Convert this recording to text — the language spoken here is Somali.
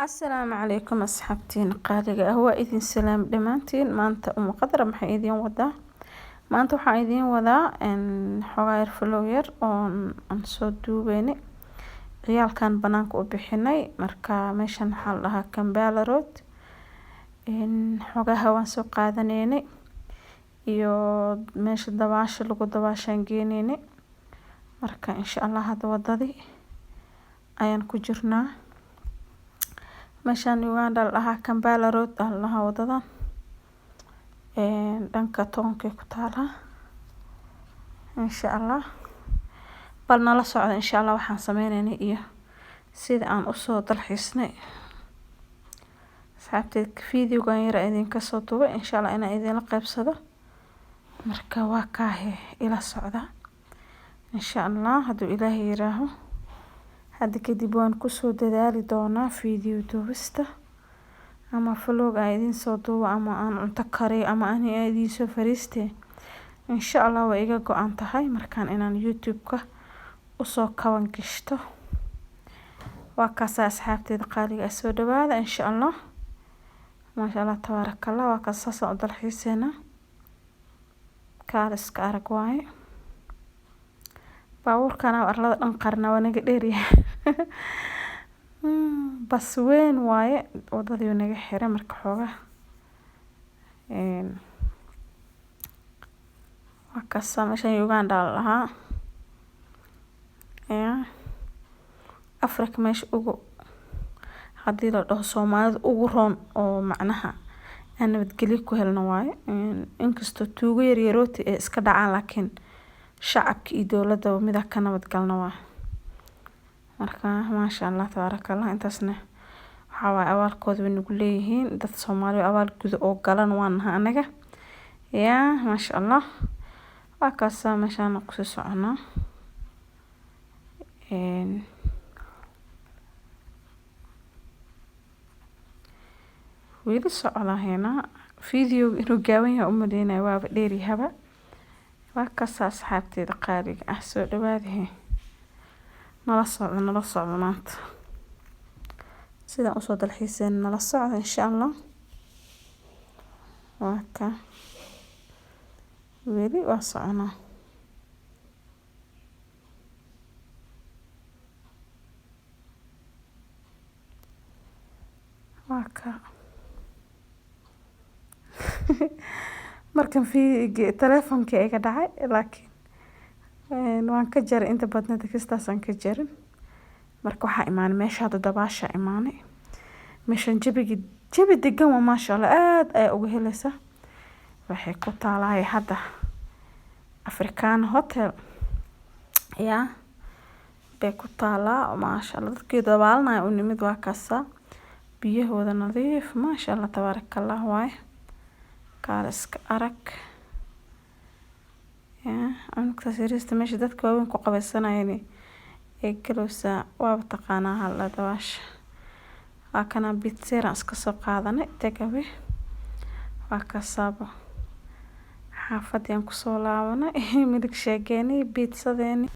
Asalaamu calaykum asxaabtiin qaaliga ah waa idin salaam dhamaantiin maanta uma qadar maxay idin wadaa maanta waxaan idin wadaa xogaa yar flow yar oo aan soo duubeynay ciyaalkan banaanka u bixinay marka meeshan waxaa la dhahaa Kambala Road xogaa hawaan soo qaadaneynay iyo meesha dabaasha lagu dabaashaan geeneynay marka insha Allah hadda wadadii ayaan ku jirnaa meeshan Uganda la dhahaa Kambala Road la dhahaa wadada dhanka toonka ku taala insha Allah bal nala socda insha Allah waxaan sameynaynay iyo sida aan u soo dalxiisnay saabteed fiidiyowgan yar idin ka soo duubay insha Allah inaan idin la qaybsado marka waa kaahe ila socda insha Allah haduu Ilaahay yiraaho hadda kadib waan ku soo dadaali doonaa fiidiyow duubista ama vlog aan idin soo duubo ama aan cunto kariyo ama aan idin soo fariistay insha Allah way iga go'an tahay markaan inaan YouTube-ka u soo kawan gashto waa kaas asxaabteed qaaliga soo dhawaada insha Allah ma sha Allah tabarakallah waa kaas soo dalxiiseena kaaliska arag waaye baabuurkana arlada dhan qarna waa naga dheeriyahay bas weyn waaye wadadii naga xiray marka xoogaa waa kaas meeshan Uganda la dhahaa Afrika meesha ugu hadii la dhaho Soomaalida ugu roon oo macnaha aan nabadgelyo ku helno waaye inkastoo tuugo yar yarooti ee iska dhacaan laakiin shacabka iyo dawladda mid ka nabad galna waa marka ma sha Allah tabarakallah intaasna waxa way abaalkooda way nagu leeyihiin dad Soomaali abaal guud oo galan waan anaga ma sha Allah waa kaas meeshan ku soo soconaa weli socdaahayna fiidiyow inuu gaaban yahay uma dheynaa waa dheeri haba waa kaas asxaabteeda qaaliga ah soo dhawaadeen nala socdo maanta sidaan u soo dalxiiseen nala socdo insha Allah waa ka weli waa soconaa waa ka markan telefonka iga dhacay laakiin waan ka jaray inta badnada kastaasaan ka jarin marka waxaa imaanay meesha hadda dabaasha imaanay meeshan jabi degan waa ma sha Allah aad ay ugu helaysa waxay ku taalaay hadda African Hotel bay ku taalaa ma sha Allah dadkii dabaalanay u nimid waa kaasa biyahooda nadiif ma sha Allah tabarakallah waaye kaaliska arag anka sariista meesha dadka waaweyn ku qabaysanayeen ee galowsa waa taqaanaa hal dabaasha waa kana pizza iska soo qaadanay tagawe waa kaasaba xaafadeen ku soo laabanay midig sheegeeni pizzadeeni